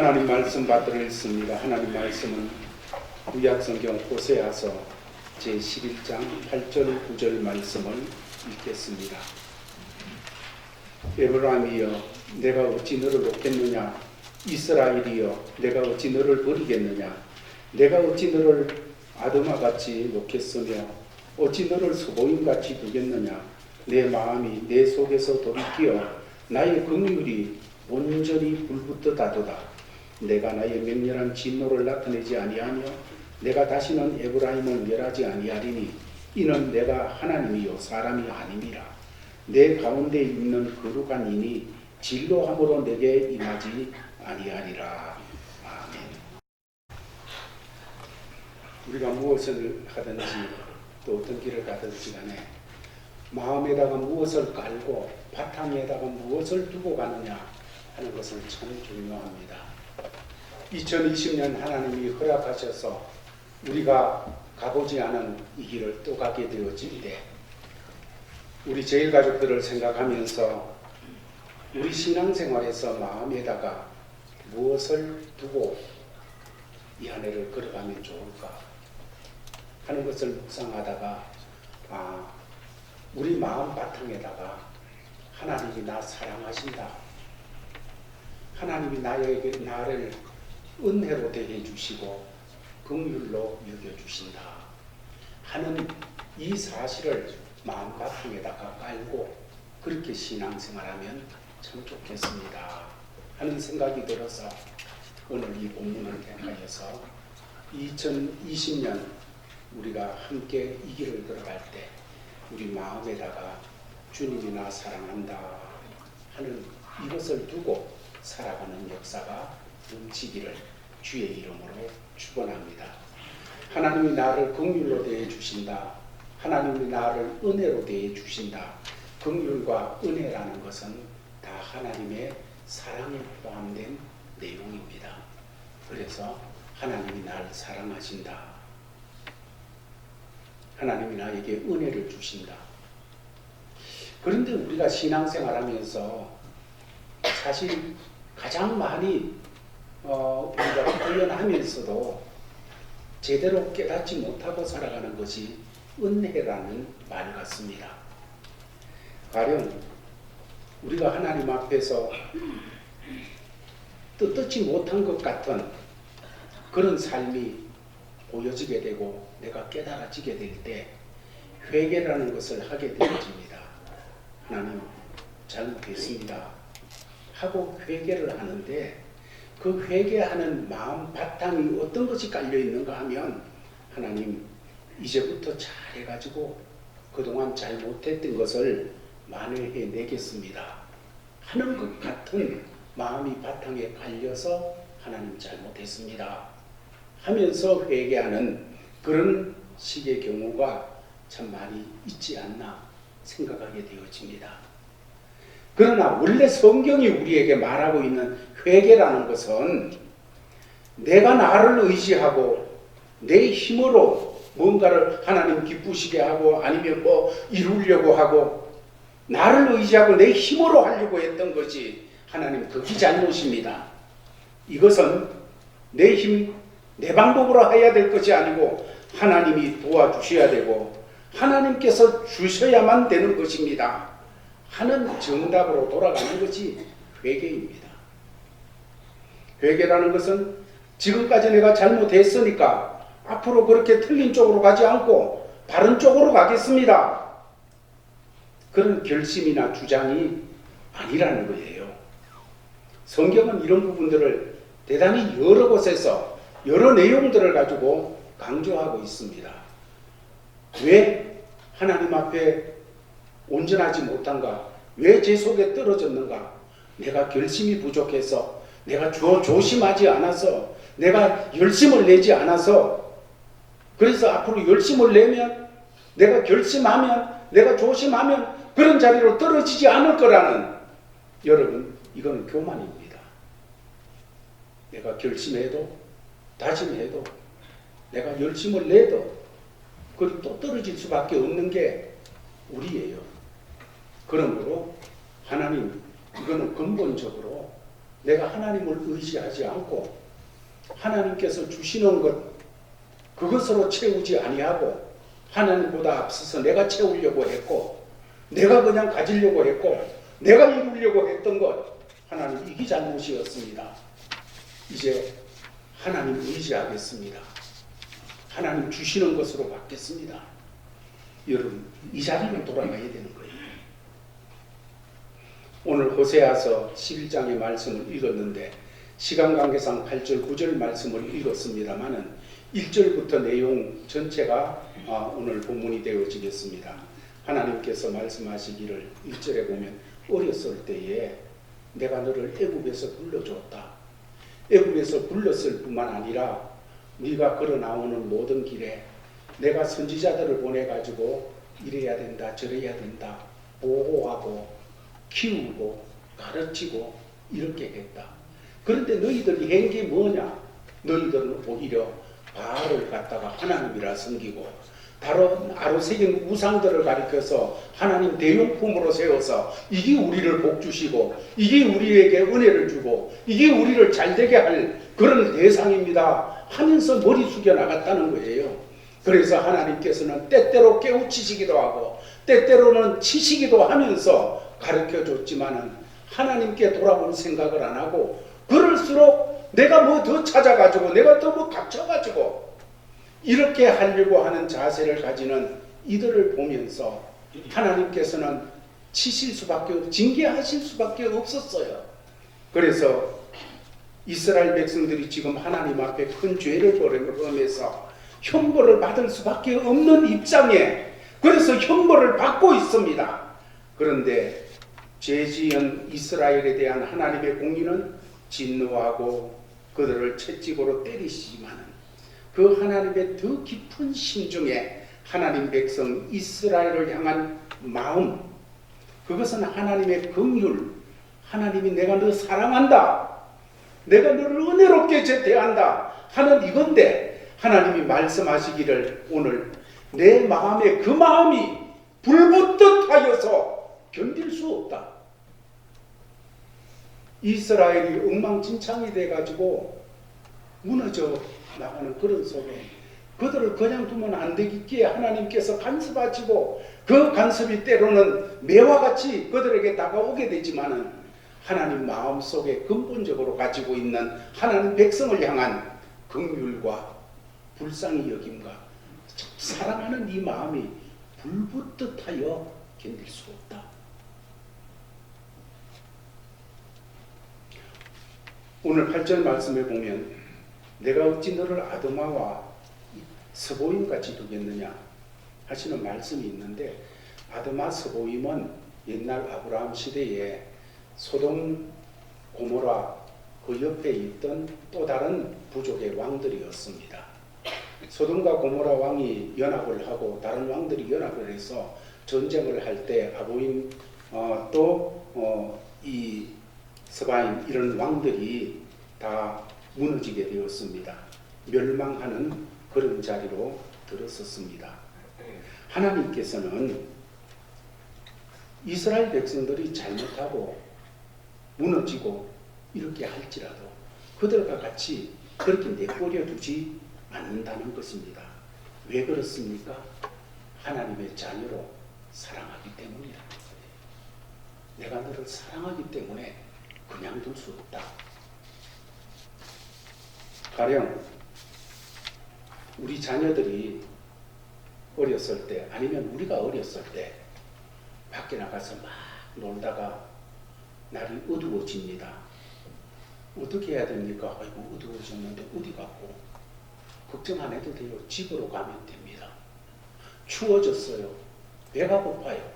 하나님 말씀 받들어 읽습니다. 하나님 말씀은 구약성경 호세아서 제11장 8절 9절 말씀을 읽겠습니다. 에브라임이여 내가 어찌 너를 놓겠느냐, 이스라엘이여 내가 어찌 너를 버리겠느냐, 내가 어찌 너를 아드마같이 놓겠으며 어찌 너를 소보임같이 두겠느냐. 내 마음이 내 속에서 돌이키어 나의 긍휼이 온전히 불붙듯하도다. 내가 나의 맹렬한 진노를 나타내지 아니하며 내가 다시는 에브라임을 멸하지 아니하리니 이는 내가 하나님이요 사람이 아님이라. 내 가운데 있는 거룩한 이니 진노함으로 내게 임하지 아니하리라. 아멘. 우리가 무엇을 하든지 또 어떤 길을 가든지 간에 마음에다가 무엇을 깔고 바탕에다가 무엇을 두고 가느냐 하는 것은 참 중요합니다. 2020년 하나님이 허락하셔서 우리가 가보지 않은 이 길을 또 가게 되어질 때 우리 제일가족들을 생각하면서 우리 신앙생활에서 마음에다가 무엇을 두고 이 한 해를 걸어가면 좋을까 하는 것을 묵상하다가 우리 마음 바탕에다가 하나님이 나 사랑하신다, 하나님이 나를 은혜로 대해 주시고 긍휼로 여겨주신다 하는 이 사실을 마음 바탕에다가 깔고 그렇게 신앙생활하면 참 좋겠습니다 하는 생각이 들어서 오늘 이 본문을 택하여서 2020년 우리가 함께 이 길을 걸어갈 때 우리 마음에다가 주님이 나 사랑한다 하는 이것을 두고 살아가는 역사가 넘치기를 주의 이름으로 축원합니다. 하나님이 나를 긍휼로 대해 주신다. 하나님이 나를 은혜로 대해 주신다. 긍휼과 은혜라는 것은 다 하나님의 사랑에 포함된 내용입니다. 그래서 하나님이 나를 사랑하신다. 하나님이 나에게 은혜를 주신다. 그런데 우리가 신앙생활하면서 사실 가장 많이 우리가 훈련하면서도 제대로 깨닫지 못하고 살아가는 것이 은혜라는 말 같습니다. 가령 우리가 하나님 앞에서 뜻듣지 못한 것 같은 그런 삶이 보여지게 되고 내가 깨달아지게 될 때 회개라는 것을 하게 되어집니다. 하나님 잘못했습니다 하고 회개를 하는데 그 회개하는 마음 바탕이 어떤 것이 깔려 있는가 하면 하나님 이제부터 잘해가지고 그동안 잘못했던 것을 만회해 내겠습니다 하는 것 같은 마음이 바탕에 깔려서 하나님 잘못했습니다 하면서 회개하는 그런 식의 경우가 참 많이 있지 않나 생각하게 되어집니다. 그러나 원래 성경이 우리에게 말하고 있는 회개라는 것은 내가 나를 의지하고 내 힘으로 뭔가를 하나님 기쁘시게 하고 아니면 뭐 이루려고 하고 나를 의지하고 내 힘으로 하려고 했던 것이 하나님 그게 잘못입니다. 이것은 내 힘, 내 방법으로 해야 될 것이 아니고 하나님이 도와주셔야 되고 하나님께서 주셔야만 되는 것입니다 하는 정답으로 돌아가는 것이 회개입니다. 회개라는 것은 지금까지 내가 잘못했으니까 앞으로 그렇게 틀린 쪽으로 가지 않고 바른 쪽으로 가겠습니다 그런 결심이나 주장이 아니라는 거예요. 성경은 이런 부분들을 대단히 여러 곳에서 여러 내용들을 가지고 강조하고 있습니다. 왜 하나님 앞에 온전하지 못한가? 왜 제 속에 떨어졌는가? 내가 결심이 부족해서, 내가 조심하지 않아서, 내가 열심을 내지 않아서, 그래서 앞으로 열심을 내면, 내가 결심하면, 내가 조심하면 그런 자리로 떨어지지 않을 거라는, 여러분 이건 교만입니다. 내가 결심해도 다짐해도 내가 열심을 내도 그리고 또 떨어질 수밖에 없는 게 우리예요. 그러므로 하나님 이거는 근본적으로 내가 하나님을 의지하지 않고 하나님께서 주시는 것 그것으로 채우지 아니하고 하나님보다 앞서서 내가 채우려고 했고 내가 그냥 가지려고 했고 내가 이루려고 했던 것 하나님 이게 잘못이었습니다. 이제 하나님 의지하겠습니다. 하나님 주시는 것으로 받겠습니다. 여러분 이 자리로 돌아가야 되는 거예요. 오늘 호세아서 11장의 말씀을 읽었는데 시간 관계상 8절 9절 말씀을 읽었습니다마는 1절부터 내용 전체가 오늘 본문이 되어지겠습니다. 하나님께서 말씀하시기를 1절에 보면 어렸을 때에 내가 너를 애굽에서 불러줬다. 애굽에서 불렀을 뿐만 아니라 네가 걸어 나오는 모든 길에 내가 선지자들을 보내가지고 이래야 된다 저래야 된다 보호하고 키우고 가르치고 이렇게 했다. 그런데 너희들이 한 게 뭐냐? 너희들은 오히려 바알을 갖다가 하나님이라 섬기고 다른 아로새긴 우상들을 가리켜서 하나님 대용품으로 세워서 이게 우리를 복주시고 이게 우리에게 은혜를 주고 이게 우리를 잘되게 할 그런 대상입니다 하면서 머리 숙여 나갔다는 거예요. 그래서 하나님께서는 때때로 깨우치시기도 하고 때때로는 치시기도 하면서 가르쳐줬지만은 하나님께 돌아올 생각을 안 하고 그럴수록 내가 뭐 더 찾아가지고 내가 더 뭐 갖춰가지고 이렇게 하려고 하는 자세를 가지는 이들을 보면서 하나님께서는 치실 수밖에 징계하실 수밖에 없었어요. 그래서 이스라엘 백성들이 지금 하나님 앞에 큰 죄를 범해서 형벌을 받을 수밖에 없는 입장에 그래서 형벌을 받고 있습니다. 그런데 죄지은 이스라엘에 대한 하나님의 공의는 진노하고 그들을 채찍으로 때리시지만 그 하나님의 더 깊은 심중에 하나님 백성 이스라엘을 향한 마음 그것은 하나님의 긍휼 하나님이 내가 너 사랑한다 내가 너를 은혜롭게 대한다 하는 이건데 하나님이 말씀하시기를 오늘 내 마음에 그 마음이 불붙듯 하여서 견딜 수 없다. 이스라엘이 엉망진창이 돼가지고 무너져 나가는 그런 속에 그들을 그냥 두면 안 되기에 하나님께서 간섭하시고 그 간섭이 때로는 매와 같이 그들에게 다가오게 되지만은 하나님 마음속에 근본적으로 가지고 있는 하나님 백성을 향한 긍휼과 불쌍히 여김과 사랑하는 이 마음이 불붙듯 하여 견딜 수 없다. 오늘 8절 말씀에 보면 내가 어찌 너를 아드마와 스보임같이 두겠느냐 하시는 말씀이 있는데 아드마 스보임은 옛날 아브라함 시대에 소돔 고모라 그 옆에 있던 또 다른 부족의 왕들이었습니다. 소돔과 고모라 왕이 연합을 하고 다른 왕들이 연합을 해서 전쟁을 할 때 아보임 이 스바임 이런 왕들이 다 무너지게 되었습니다. 멸망하는 그런 자리로 들었었습니다. 하나님께서는 이스라엘 백성들이 잘못하고 무너지고 이렇게 할지라도 그들과 같이 그렇게 내버려 두지 않는다는 것입니다. 왜 그렇습니까? 하나님의 자녀로 사랑하기 때문이다. 내가 너를 사랑하기 때문에 그냥 둘 수 없다. 가령 우리 자녀들이 어렸을 때 아니면 우리가 어렸을 때 밖에 나가서 막 놀다가 날이 어두워집니다. 어떻게 해야 됩니까? 아이고 어두워졌는데 어디 갔고 걱정 안 해도 돼요. 집으로 가면 됩니다. 추워졌어요. 배가 고파요.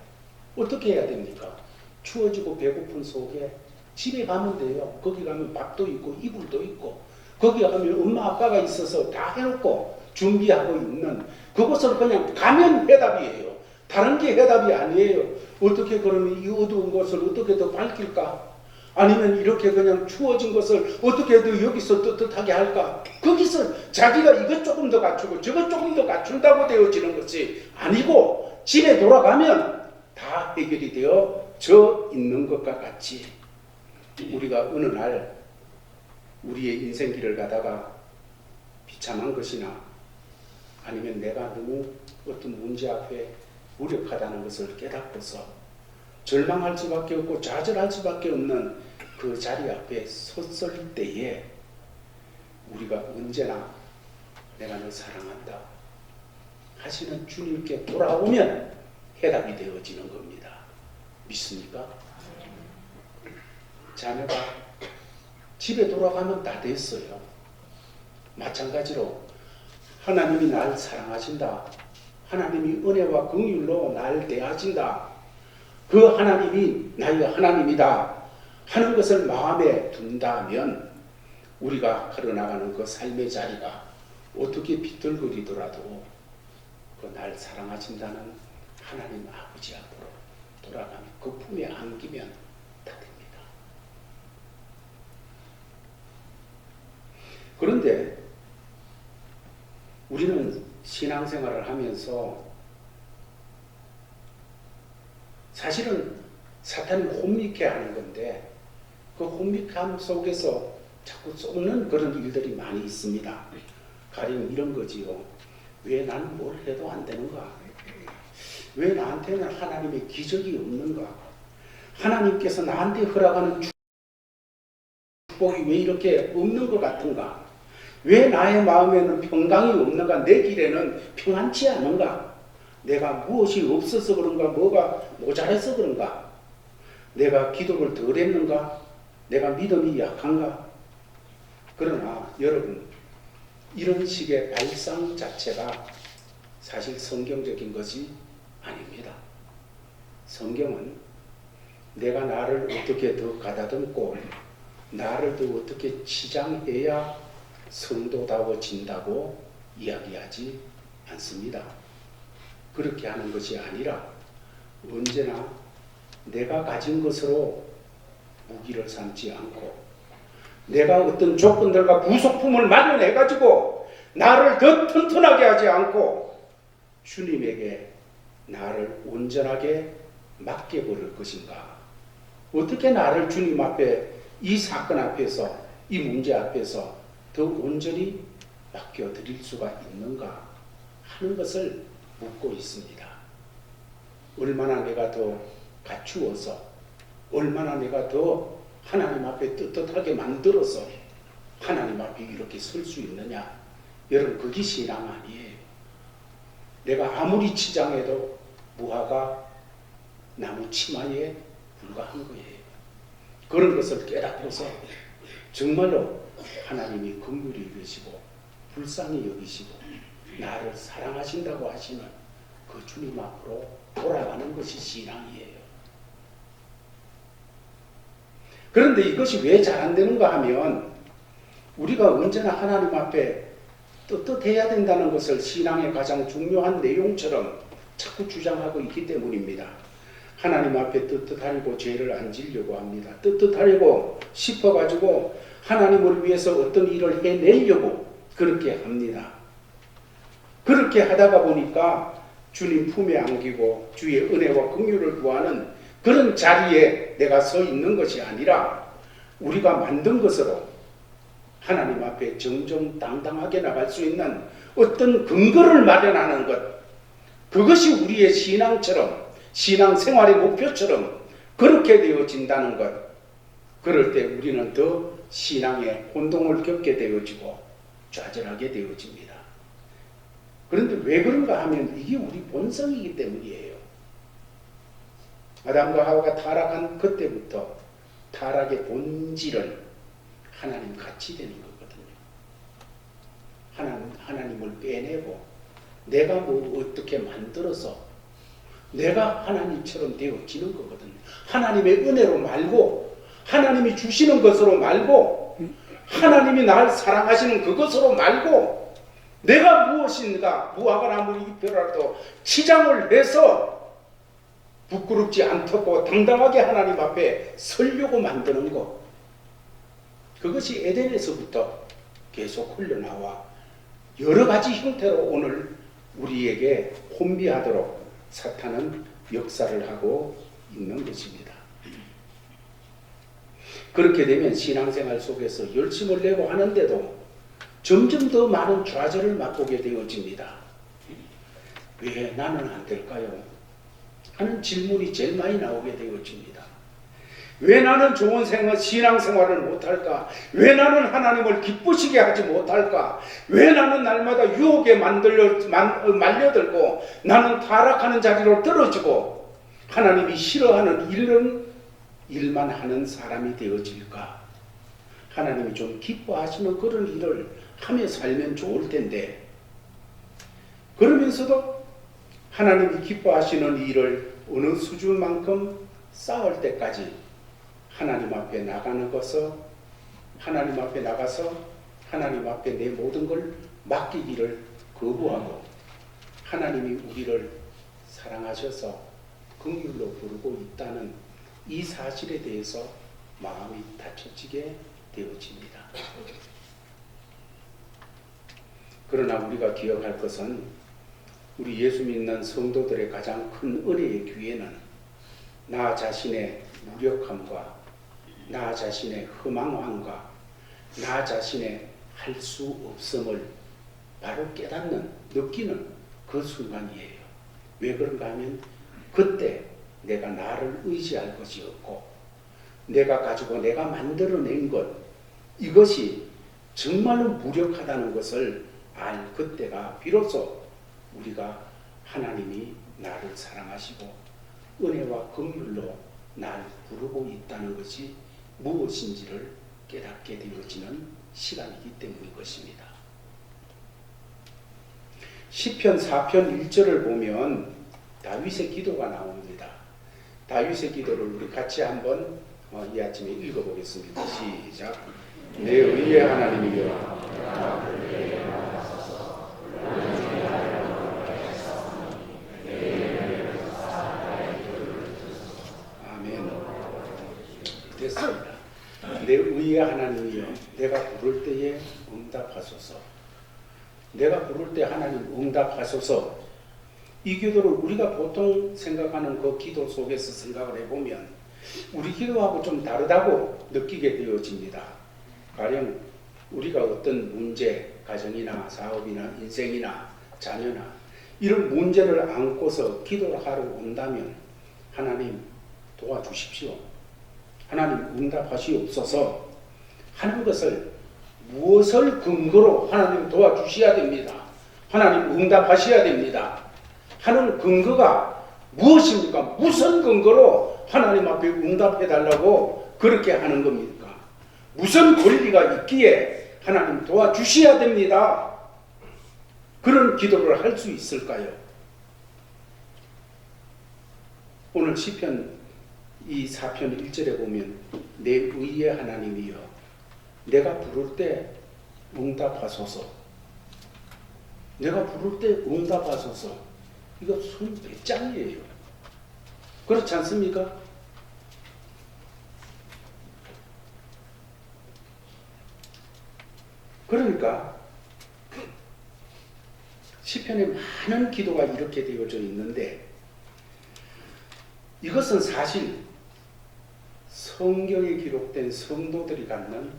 어떻게 해야 됩니까? 추워지고 배고픈 속에 집에 가면 돼요. 거기 가면 밥도 있고 이불도 있고 거기 가면 엄마 아빠가 있어서 다 해놓고 준비하고 있는 그것을 그냥 가면 해답이에요. 다른 게 해답이 아니에요. 어떻게 그러면 이 어두운 것을 어떻게 더 밝힐까? 아니면 이렇게 그냥 추워진 것을 어떻게 더 여기서 떳떳하게 할까? 거기서 자기가 이것 조금 더 갖추고 저것 조금 더 갖춘다고 되어지는 것이 아니고 집에 돌아가면 다 해결이 되어져 있는 것과 같이 우리가 어느 날 우리의 인생길을 가다가 비참한 것이나 아니면 내가 너무 어떤 문제 앞에 무력하다는 것을 깨닫고서 절망할 수밖에 없고 좌절할 수밖에 없는 그 자리 앞에 섰을 때에 우리가 언제나 내가 너 사랑한다 하시는 주님께 돌아오면 해답이 되어지는 겁니다. 믿습니까? 자녀가 집에 돌아가면 다 됐어요. 마찬가지로 하나님이 날 사랑하신다. 하나님이 은혜와 긍휼로 날 대하신다. 그 하나님이 나의 하나님이다 하는 것을 마음에 둔다면 우리가 걸어나가는 그 삶의 자리가 어떻게 비틀거리더라도 그 날 사랑하신다는 하나님 아버지 앞으로 돌아가면 그 품에 안기면 다 됩니다. 그런데 우리는 신앙생활을 하면서 사실은 사탄이 혼미케 하는 건데 그 혼미함 속에서 자꾸 쏟는 그런 일들이 많이 있습니다. 가령 이런 거지요. 왜 나는 뭘 해도 안 되는가? 왜 나한테는 하나님의 기적이 없는가? 하나님께서 나한테 허락하는 축복이 왜 이렇게 없는 것 같은가? 왜 나의 마음에는 평강이 없는가? 내 길에는 평안치 않은가? 내가 무엇이 없어서 그런가? 뭐가 모자라서 그런가? 내가 기도를 덜 했는가? 내가 믿음이 약한가? 그러나 여러분, 이런 식의 발상 자체가 사실 성경적인 것이 아닙니다. 성경은 내가 나를 어떻게 더 가다듬고 나를 더 어떻게 치장해야 성도다워진다고 이야기하지 않습니다. 그렇게 하는 것이 아니라 언제나 내가 가진 것으로 무기를 삼지 않고 내가 어떤 조건들과 부속품을 마련해가지고 나를 더 튼튼하게 하지 않고 주님에게 나를 온전하게 맡겨버릴 것인가? 어떻게 나를 주님 앞에 이 사건 앞에서 이 문제 앞에서 더 온전히 맡겨드릴 수가 있는가 하는 것을 묻고 있습니다. 얼마나 내가 더 갖추어서 얼마나 내가 더 하나님 앞에 떳떳하게 만들어서 하나님 앞에 이렇게 설 수 있느냐. 여러분, 그게 신앙 아니에요. 내가 아무리 치장해도 무화과 나무 치마에 불과한 거예요. 그런 것을 깨닫고서 정말로 하나님이 긍휼히 여기시고 불쌍히 여기시고 나를 사랑하신다고 하시는 그 주님 앞으로 돌아가는 것이 신앙이에요. 그런데 이것이 왜 잘 안 되는가 하면 우리가 언제나 하나님 앞에 떳떳해야 된다는 것을 신앙의 가장 중요한 내용처럼 자꾸 주장하고 있기 때문입니다. 하나님 앞에 떳떳하려고 죄를 안 지려고 합니다. 떳떳하려고 싶어가지고 하나님을 위해서 어떤 일을 해내려고 그렇게 합니다. 그렇게 하다가 보니까 주님 품에 안기고 주의 은혜와 긍휼을 구하는 그런 자리에 내가 서 있는 것이 아니라 우리가 만든 것으로 하나님 앞에 정정당당하게 나갈 수 있는 어떤 근거를 마련하는 것, 그것이 우리의 신앙처럼 신앙생활의 목표처럼 그렇게 되어진다는 것. 그럴 때 우리는 더 신앙의 혼동을 겪게 되어지고 좌절하게 되어집니다. 그런데 왜 그런가 하면 이게 우리 본성이기 때문이에요. 아담과 하와가 타락한 그때부터 타락의 본질은 하나님 같이 되는 거거든요. 하나님을 빼내고 내가 뭐 어떻게 만들어서 내가 하나님처럼 되어지는 거거든요. 하나님의 은혜로 말고 하나님이 주시는 것으로 말고 하나님이 날 사랑하시는 그것으로 말고 내가 무엇인가 무화과 나무를 잎이라도 치장을 해서 부끄럽지 않고 당당하게 하나님 앞에 서려고 만드는 것, 그것이 에덴에서부터 계속 흘러나와 여러 가지 형태로 오늘 우리에게 혼미하도록 사탄은 역사를 하고 있는 것입니다. 그렇게 되면 신앙생활 속에서 열심을 내고 하는데도 점점 더 많은 좌절을 맛보게 되어집니다. 왜 나는 안 될까요? 하는 질문이 제일 많이 나오게 되어집니다. 왜 나는 좋은 신앙생활을 못할까? 왜 나는 하나님을 기쁘시게 하지 못할까? 왜 나는 날마다 유혹에 말려들고 나는 타락하는 자리로 떨어지고 하나님이 싫어하는 일만 하는 사람이 되어질까? 하나님이 좀 기뻐하시는 그런 일을 하며 살면 좋을 텐데, 그러면서도 하나님이 기뻐하시는 일을 어느 수준만큼 쌓을 때까지 하나님 앞에 나가서 하나님 앞에 내 모든 걸 맡기기를 거부하고 하나님이 우리를 사랑하셔서 긍휼로 부르고 있다는 이 사실에 대해서 마음이 다쳐지게 되어집니다. 그러나 우리가 기억할 것은 우리 예수 믿는 성도들의 가장 큰 은혜의 기회는 나 자신의 무력함과 나 자신의 허망함과 나 자신의 할 수 없음을 바로 깨닫는, 느끼는 그 순간이에요. 왜 그런가 하면 그때 내가 나를 의지할 것이 없고 내가 가지고 내가 만들어낸 것, 이것이 정말로 무력하다는 것을 알 그때가 비로소 우리가 하나님이 나를 사랑하시고 은혜와 긍휼로 나를 부르고 있다는 것이 무엇인지를 깨닫게 되어지는 시간이기 때문인 것입니다. 시편 4편 1절을 보면 다윗의 기도가 나옵니다. 다윗의 기도를 우리 같이 한번 이 아침에 읽어보겠습니다. 시작. 내 의의 하나님이여, 아멘. 됐습니다. 내 의의 하나님이여, 내가 부를 때에 응답하소서. 내가 부를 때 하나님 응답하소서. 이 기도를 우리가 보통 생각하는 그 기도 속에서 생각을 해보면 우리 기도하고 좀 다르다고 느끼게 되어집니다. 가령 우리가 어떤 문제, 가정이나 사업이나 인생이나 자녀나 이런 문제를 안고서 기도를 하러 온다면 하나님 도와주십시오, 하나님 응답하시옵소서 하는 것을 무엇을 근거로 하나님 도와주셔야 됩니다, 하나님 응답하셔야 됩니다 하는 근거가 무엇입니까? 무슨 근거로 하나님 앞에 응답해달라고 그렇게 하는 겁니까? 무슨 권리가 있기에 하나님 도와주셔야 됩니다, 그런 기도를 할 수 있을까요? 오늘 시편 이 4편 1절에 보면 내 의의 하나님이여, 내가 부를 때 응답하소서, 내가 부를 때 응답하소서, 이거 손 배짱이에요. 그렇지 않습니까? 그러니까 시편에 많은 기도가 이렇게 되어져 있는데 이것은 사실 성경에 기록된 성도들이 갖는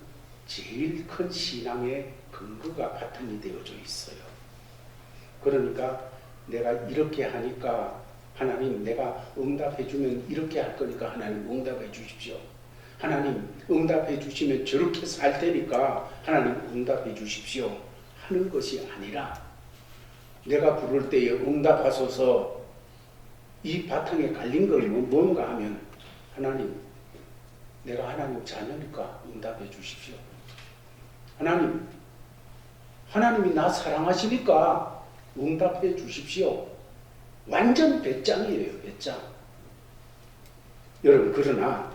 제일 큰 신앙의 근거가 바탕이 되어져 있어요. 그러니까 내가 이렇게 하니까 하나님, 내가 응답해 주면 이렇게 할 거니까 하나님 응답해 주십시오, 하나님 응답해 주시면 저렇게 살 테니까 하나님 응답해 주십시오 하는 것이 아니라 내가 부를 때에 응답하소서, 이 바탕에 갈린 건 뭔가 하면 하나님, 내가 하나님 자녀니까 응답해 주십시오, 하나님이 나 사랑하시니까 응답해 주십시오. 완전 배짱이에요, 배짱. 여러분, 그러나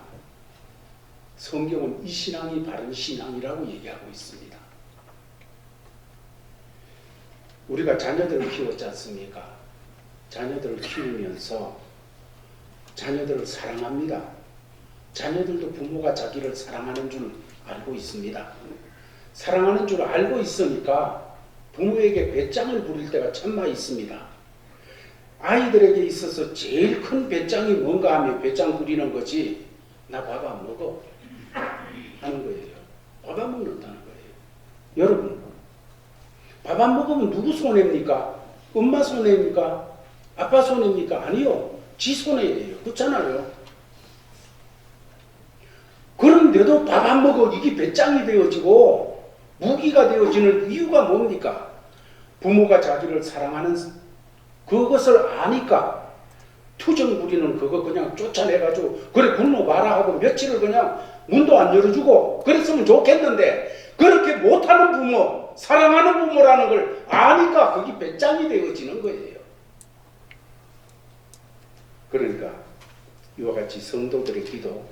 성경은 이 신앙이 바른 신앙이라고 얘기하고 있습니다. 우리가 자녀들을 키웠지 않습니까? 자녀들을 키우면서 자녀들을 사랑합니다. 자녀들도 부모가 자기를 사랑하는 줄 알고 있습니다. 사랑하는 줄 알고 있으니까 부모에게 배짱을 부릴 때가 참 많이 있습니다. 아이들에게 있어서 제일 큰 배짱이 뭔가 하면 배짱 부리는 거지, 나 밥 안 먹어, 밥 안 먹는다는 거예요. 여러분, 밥 안 먹으면 누구 손해입니까? 엄마 손해입니까? 아빠 손해입니까? 아니요. 지 손해예요. 그렇잖아요. 그런데도 밥 안 먹어 이게 배짱이 되어지고 무기가 되어지는 이유가 뭡니까? 부모가 자기를 사랑하는 그것을 아니까 투정 부리는 그거 그냥 쫓아내가지고 그래 굶어 봐라 하고 며칠을 그냥 문도 안 열어주고 그랬으면 좋겠는데 그렇게 못하는 부모, 사랑하는 부모라는 걸 아니까 그게 배짱이 되어지는 거예요. 그러니까 이와 같이 성도들의 기도,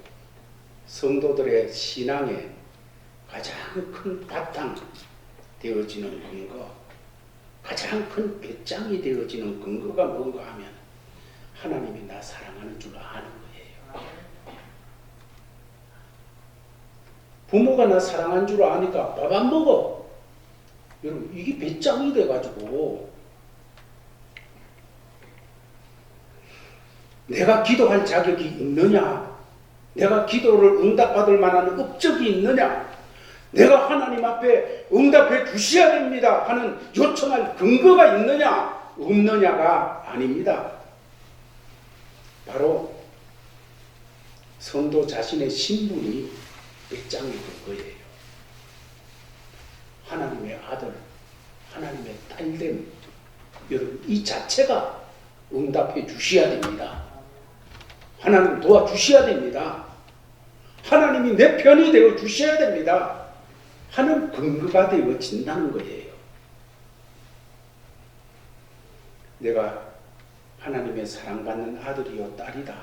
성도들의 신앙에 가장 큰 바탕 되어지는 근거, 가장 큰 배짱이 되어지는 근거가 뭔가 하면 하나님이 나 사랑하는 줄 아는 거예요. 부모가 나 사랑한 줄 아니까 밥 안 먹어. 여러분 이게 배짱이 돼가지고 내가 기도할 자격이 있느냐? 내가 기도를 응답받을 만한 업적이 있느냐? 내가 하나님 앞에 응답해 주셔야 됩니다 하는 요청할 근거가 있느냐? 없느냐가 아닙니다. 바로 성도 자신의 신분이 배짱이 될 거예요. 하나님의 아들, 하나님의 딸됨, 여러분 이 자체가 응답해 주셔야 됩니다. 하나님 도와주셔야 됩니다. 하나님이 내 편이 되어 주셔야 됩니다 하는 근거가 되어진다는 거예요. 내가 하나님의 사랑받는 아들이요 딸이다.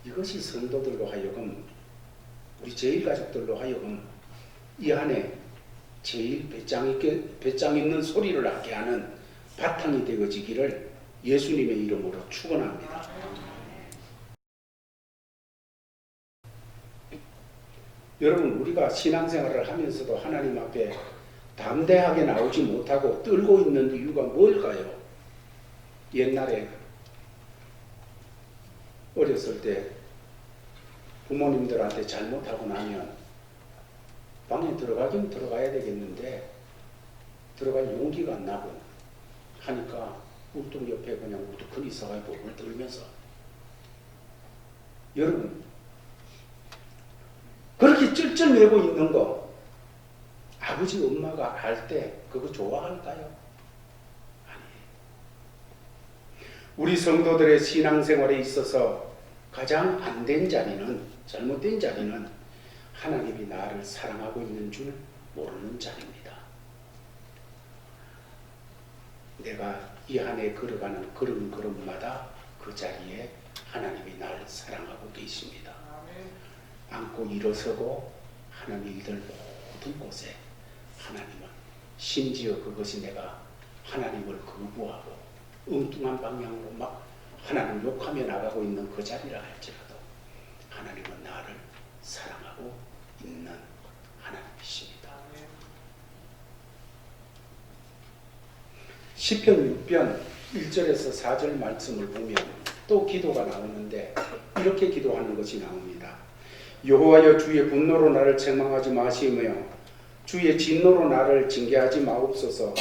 이것이 성도들로 하여금 우리 제일가족들로 하여금 이 안에 제일 배짱 있는 소리를 하게 하는 바탕이 되어지기를 예수님의 이름으로 축원합니다. 여러분 우리가 신앙생활을 하면서도 하나님 앞에 담대하게 나오지 못하고 떨고 있는 이유가 뭘까요? 옛날에 어렸을 때 부모님들한테 잘못하고 나면 방에 들어가긴 들어가야 되겠는데 들어갈 용기가 안 나고 하니까 울통 옆에 그냥 우두커니 있어가지고 물 들면서 여러분 그렇게 쩔쩔매고 있는 거 아버지 엄마가 알 때 그거 좋아할까요? 아니에요. 우리 성도들의 신앙생활에 있어서 가장 안 된 자리는 잘못된 자리는 하나님이 나를 사랑하고 있는 줄 모르는 자리입니다. 내가 이 안에 걸어가는 걸음걸음마다 그 자리에 하나님이 나를 사랑하고 계십니다. 안고 일어서고 하는 일들 모든 곳에 하나님은 심지어 그것이 내가 하나님을 거부하고 엉뚱한 방향으로 막 하나님 욕하며 나가고 있는 그 자리라 할지라도 하나님은 나를 사랑하고 있는 하나님이십니다. 시편 6편 1절에서 4절 말씀을 보면 또 기도가 나오는데 이렇게 기도하는 것이 나옵니다. 여호와여 주의 분노로 나를 책망하지 마시며 주의 진노로 나를 징계하지 마옵소서.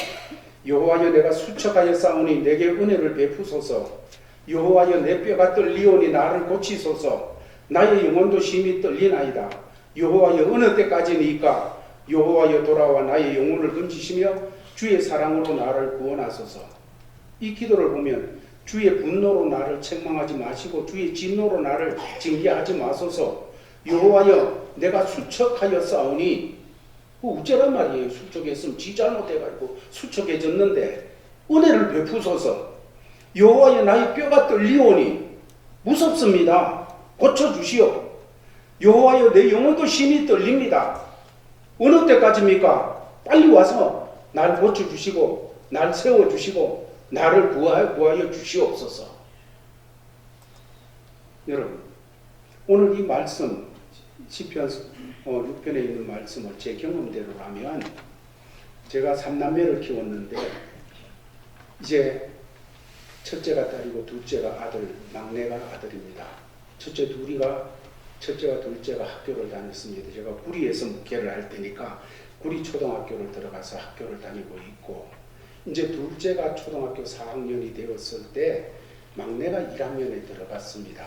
여호와여 내가 수척하여 싸우니 내게 은혜를 베푸소서. 여호와여 내 뼈가 떨리오니 나를 고치소서. 나의 영혼도 심히 떨리나이다. 여호와여 어느 때까지니까. 여호와여 돌아와 나의 영혼을 건지시며 주의 사랑으로 나를 구원하소서. 이 기도를 보면 주의 분노로 나를 책망하지 마시고 주의 진노로 나를 징계하지 마소서. 여호와여 내가 수척하여 싸우니 어쩌란 말이에요. 수척했으면 지 잘못해가지고 수척해졌는데 은혜를 베푸소서. 여호와여 나의 뼈가 떨리오니 무섭습니다. 고쳐주시오. 여호와여 내 영혼도 심히 떨립니다. 어느 때까지입니까? 빨리 와서 날 고쳐주시고 날 세워주시고 나를 구하여 주시옵소서. 여러분 오늘 이 말씀 시편 6편에 있는 말씀을 제 경험대로라면 제가 3남매를 키웠는데 이제 첫째가 딸이고 둘째가 아들, 막내가 아들입니다. 첫째 둘이가 첫째와 둘째가 학교를 다녔습니다. 제가 구리에서 목회를 할 때니까 구리 초등학교를 들어가서 학교를 다니고 있고, 이제 둘째가 초등학교 4학년이 되었을 때 막내가 1학년에 들어갔습니다.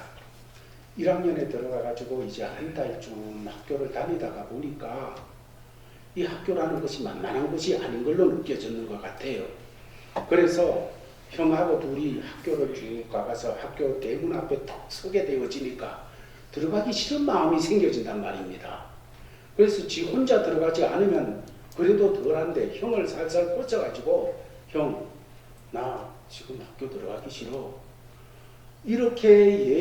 1학년에 들어가가지고 이제 한 달쯤 학교를 다니다가 보니까 이 학교라는 것이 만만한 것이 아닌 걸로 느껴지는 것 같아요. 그래서 형하고 둘이 학교를 쭉 가서 학교 대문 앞에 딱 서게 되어지니까 들어가기 싫은 마음이 생겨진단 말입니다. 그래서 지 혼자 들어가지 않으면 그래도 덜한데 형을 살살 꽂아가지고 형, 나 지금 학교 들어가기 싫어. 이렇게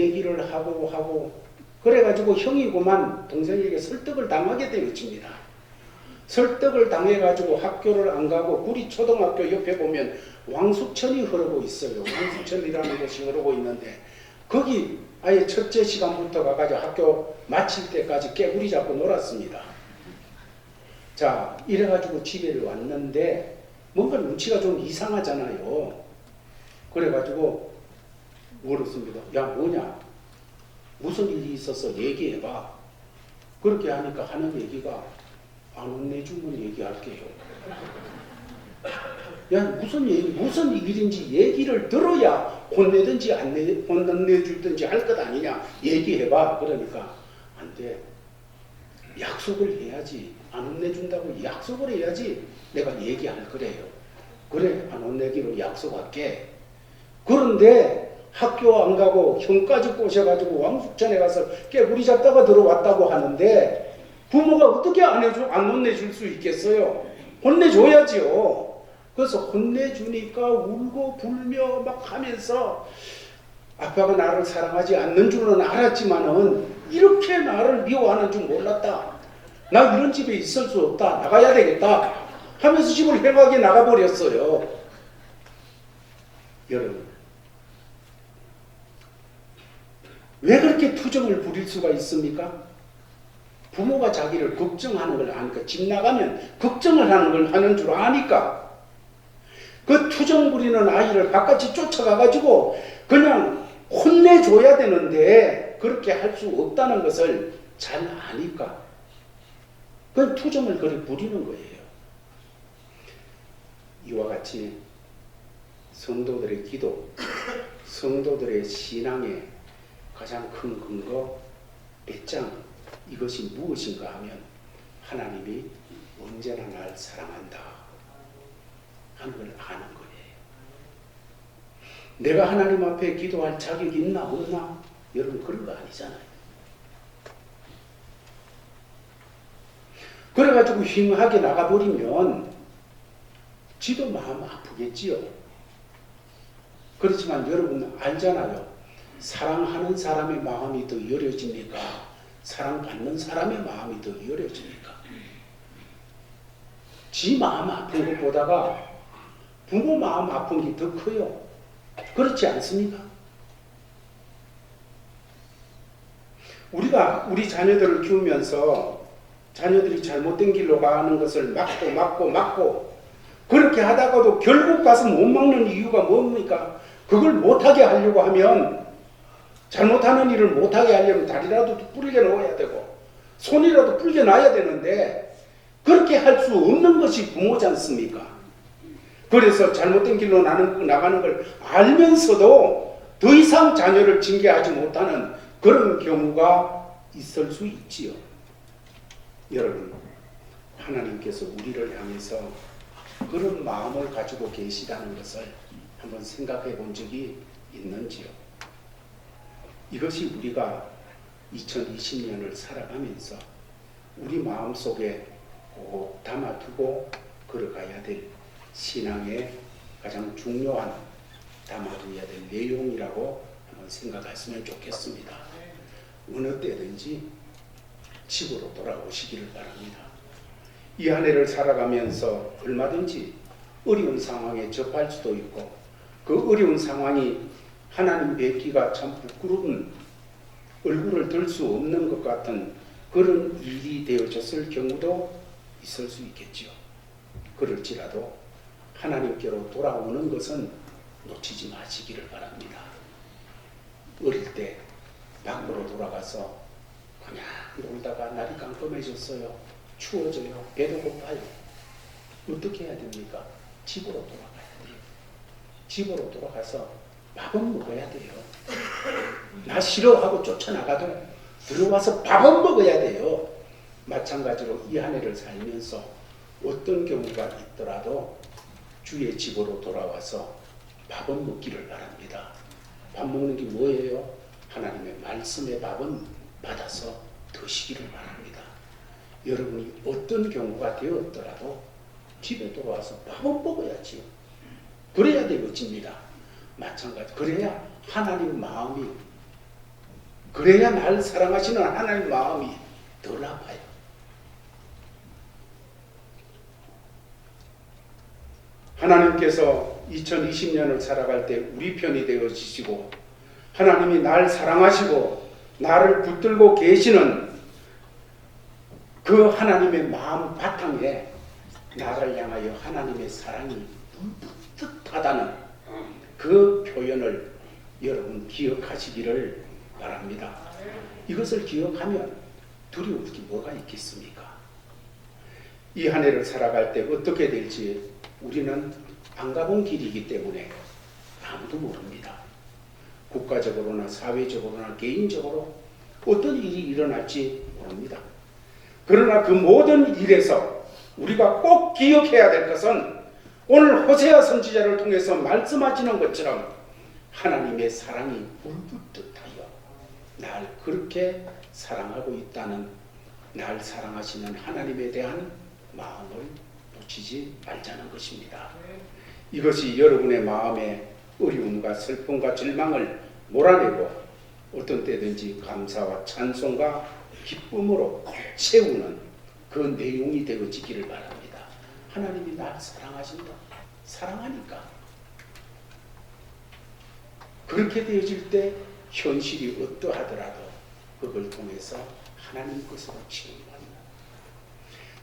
얘기를 하고 그래가지고 형이고만 동생에게 설득을 당하게 되어집니다. 설득을 당해가지고 학교를 안 가고 구리 초등학교 옆에 보면 왕숙천이 흐르고 있어요. 왕숙천이라는 곳이 흐르고 있는데 거기 아예 첫째 시간부터 가가지고 학교 마칠 때까지 깨구리 잡고 놀았습니다. 자, 이래가지고 집에 왔는데 뭔가 눈치가 좀 이상하잖아요. 그래가지고 물었습니다. 야, 뭐냐? 무슨 일이 있어서 얘기해봐. 그렇게 하니까 하는 얘기가 안 혼내주면 얘기할게요. 야, 무슨 일인지 얘기를 들어야 혼내든지 안 혼내주든지 할 것 아니냐. 얘기해봐. 그러니까 안 돼. 약속을 해야지. 안 혼내준다고 약속을 해야지 내가 얘기할 거래요. 그래, 안 혼내기로 약속할게. 그런데 학교 안 가고 형까지 꼬셔가지고 왕숙천에 가서 깨구리 잡다가 들어왔다고 하는데 부모가 어떻게 안 혼내줄 수 있겠어요? 혼내줘야지요. 그래서 혼내주니까 울고 불며 막 하면서 아빠가 나를 사랑하지 않는 줄은 알았지만은 이렇게 나를 미워하는 줄 몰랐다. 나 이런 집에 있을 수 없다. 나가야 되겠다. 하면서 집을 행하게 나가버렸어요. 여러분, 왜 그렇게 투정을 부릴 수가 있습니까? 부모가 자기를 걱정하는 걸 아니까, 집 나가면 걱정을 하는 걸 하는 줄 아니까 그 투정 부리는 아이를 바깥이 쫓아가가지고 그냥 혼내줘야 되는데 그렇게 할 수 없다는 것을 잘 아니까 그 투정을 그렇게 부리는 거예요. 이와 같이 성도들의 기도, 성도들의 신앙의 가장 큰 근거, 배짱, 이것이 무엇인가 하면 하나님이 언제나 날 사랑한다 하는 걸 아는 거예요. 내가 하나님 앞에 기도할 자격이 있나 없나? 여러분, 그런 거 아니잖아요. 그래가지고 휑하게 나가버리면 지도 마음 아프겠지요. 그렇지만 여러분 알잖아요. 사랑하는 사람의 마음이 더 여려집니까? 사랑받는 사람의 마음이 더 여려집니까? 지 마음 아픈 것보다가 부모 마음 아픈 게 더 커요. 그렇지 않습니까? 우리가 우리 자녀들을 키우면서 자녀들이 잘못된 길로 가는 것을 막고 그렇게 하다가도 결국 가서 못 막는 이유가 뭡니까? 그걸 못하게 하려고 하면, 잘못하는 일을 못하게 하려면 다리라도 뿌리게 놓아야 되고 손이라도 뿌리게 놔야 되는데 그렇게 할 수 없는 것이 부모지 않습니까? 그래서 잘못된 길로 나가는 걸 알면서도 더 이상 자녀를 징계하지 못하는 그런 경우가 있을 수 있지요. 여러분, 하나님께서 우리를 향해서 그런 마음을 가지고 계시다는 것을 한번 생각해 본 적이 있는지요? 이것이 우리가 2020년을 살아가면서 우리 마음속에 꼭 담아두고 걸어가야 될 신앙의 가장 중요한 담아둬야 될 내용이라고 한번 생각했으면 좋겠습니다. 어느 때든지 집으로 돌아오시기를 바랍니다. 이 한 해를 살아가면서 얼마든지 어려운 상황에 접할 수도 있고 그 어려운 상황이 하나님 뵙기가 참 부끄러운, 얼굴을 들 수 없는 것 같은 그런 일이 되어졌을 경우도 있을 수 있겠지요. 그럴지라도 하나님께로 돌아오는 것은 놓치지 마시기를 바랍니다. 어릴 때 밖으로 돌아가서 그냥 놀다가 날이 깜깜해졌어요. 추워져요. 배도 고파요. 어떻게 해야 됩니까? 집으로 돌아가야 돼요. 집으로 돌아가서 밥은 먹어야 돼요. 나 싫어하고 쫓아나가도 들어와서 밥은 먹어야 돼요. 마찬가지로 이 한 해를 살면서 어떤 경우가 있더라도 주의 집으로 돌아와서 밥은 먹기를 바랍니다. 밥 먹는 게 뭐예요? 하나님의 말씀의 밥은 받아서 드시기를 바랍니다. 여러분이 어떤 경우가 되었더라도 집에 돌아와서 밥은 먹어야지요. 그래야 되어집니다. 마찬가지. 그래야 하나님 마음이, 그래야 날 사랑하시는 하나님 마음이 덜 아파요. 하나님께서 2020년을 살아갈 때 우리 편이 되어주시고 하나님이 날 사랑하시고 나를 붙들고 계시는 그 하나님의 마음 바탕에 나를 향하여 하나님의 사랑이 뿌듯하다는 그 표현을 여러분 기억하시기를 바랍니다. 이것을 기억하면 두려울 게 뭐가 있겠습니까? 이 한 해를 살아갈 때 어떻게 될지 우리는 안 가본 길이기 때문에 아무도 모릅니다. 국가적으로나 사회적으로나 개인적으로 어떤 일이 일어날지 모릅니다. 그러나 그 모든 일에서 우리가 꼭 기억해야 될 것은 오늘 호세아 선지자를 통해서 말씀하시는 것처럼 하나님의 사랑이 물붓듯하여 날 그렇게 사랑하고 있다는, 날 사랑하시는 하나님에 대한 마음을 놓치지 말자는 것입니다. 이것이 여러분의 마음에 어려움과 슬픔과 절망을 몰아내고 어떤 때든지 감사와 찬송과 기쁨으로 채우는 그 내용이 되어지기를 바랍니다. 하나님이 날 사랑하신다. 사랑하니까. 그렇게 되어질 때 현실이 어떠하더라도 그걸 통해서 하나님 것으로 채운다.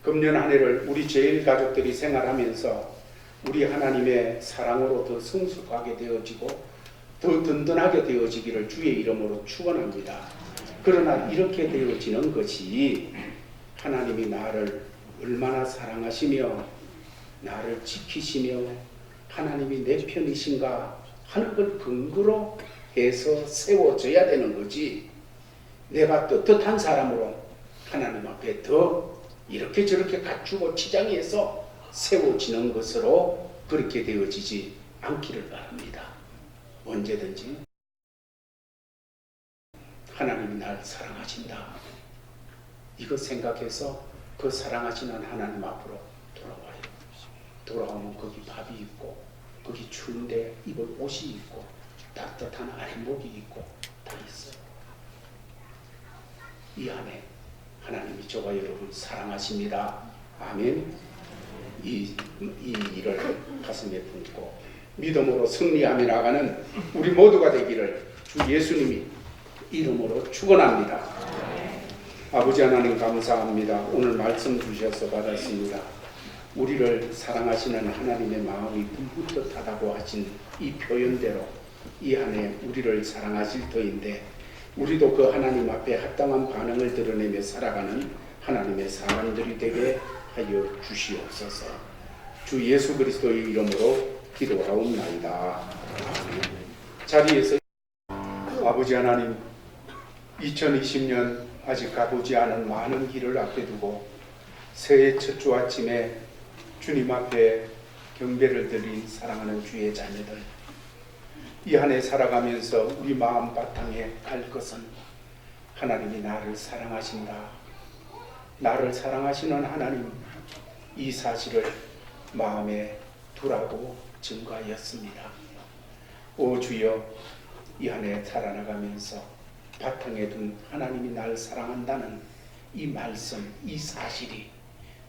금년 한 해를 우리 제일 가족들이 생활하면서 우리 하나님의 사랑으로 더 성숙하게 되어지고 더 든든하게 되어지기를 주의 이름으로 축원합니다. 그러나 이렇게 되어지는 것이 하나님이 나를 얼마나 사랑하시며 나를 지키시며 하나님이 내 편이신가 하는 걸 근거로 해서 세워져야 되는 거지, 내가 떳떳한 사람으로 하나님 앞에 더 이렇게 저렇게 갖추고 치장해서 세워지는 것으로 그렇게 되어지지 않기를 바랍니다. 언제든지 하나님이 날 사랑하신다. 이거 생각해서 그 사랑하시는 하나님 앞으로 돌아와요. 돌아오면 거기 밥이 있고 거기 추운데 입을 옷이 있고 따뜻한 아랫목이 있고 다 있어요. 이 안에 하나님이 저와 여러분 사랑하십니다. 아멘. 이 일을 가슴에 품고 믿음으로 승리하며 나가는 우리 모두가 되기를 주 예수님이 이름으로 축원합니다. 아버지 하나님 감사합니다. 오늘 말씀 주셔서 받았습니다. 우리를 사랑하시는 하나님의 마음이 불붙듯하다고 하신 이 표현대로 이 안에 우리를 사랑하실 터인데 우리도 그 하나님 앞에 합당한 반응을 드러내며 살아가는 하나님의 사람들이 되게 하여 주시옵소서. 주 예수 그리스도의 이름으로 기도하옵나이다. 자리에서 아버지 하나님, 2020년 아직 가보지 않은 많은 길을 앞에 두고 새해 첫 주 아침에 주님 앞에 경배를 드린 사랑하는 주의 자녀들, 이 한 해 살아가면서 우리 마음 바탕에 갈 것은 하나님이 나를 사랑하신다. 나를 사랑하시는 하나님, 이 사실을 마음에 두라고 증거하였습니다. 오 주여, 이 한 해 살아나가면서 바탕에 둔 하나님이 나를 사랑한다는 이 말씀, 이 사실이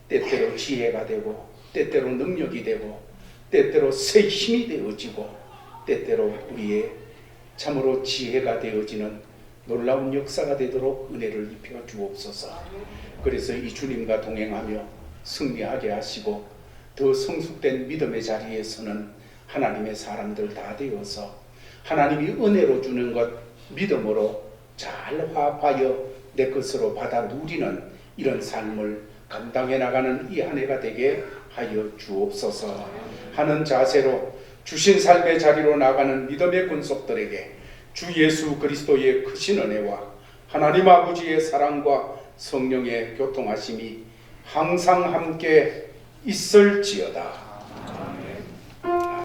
때때로 지혜가 되고 때때로 능력이 되고 때때로 새 힘이 되어지고 때때로 우리의 참으로 지혜가 되어지는 놀라운 역사가 되도록 은혜를 입혀 주옵소서. 그래서 이 주님과 동행하며 승리하게 하시고 더 성숙된 믿음의 자리에 서는 하나님의 사람들 다 되어서 하나님이 은혜로 주는 것 믿음으로 잘 화합하여 내 것으로 받아 누리는 이런 삶을 감당해 나가는 이 한 해가 되게 하여 주옵소서 하는 자세로 주신 삶의 자리로 나가는 믿음의 군속들에게 주 예수 그리스도의 크신 은혜와 하나님 아버지의 사랑과 성령의 교통하심이 항상 함께 있을지어다.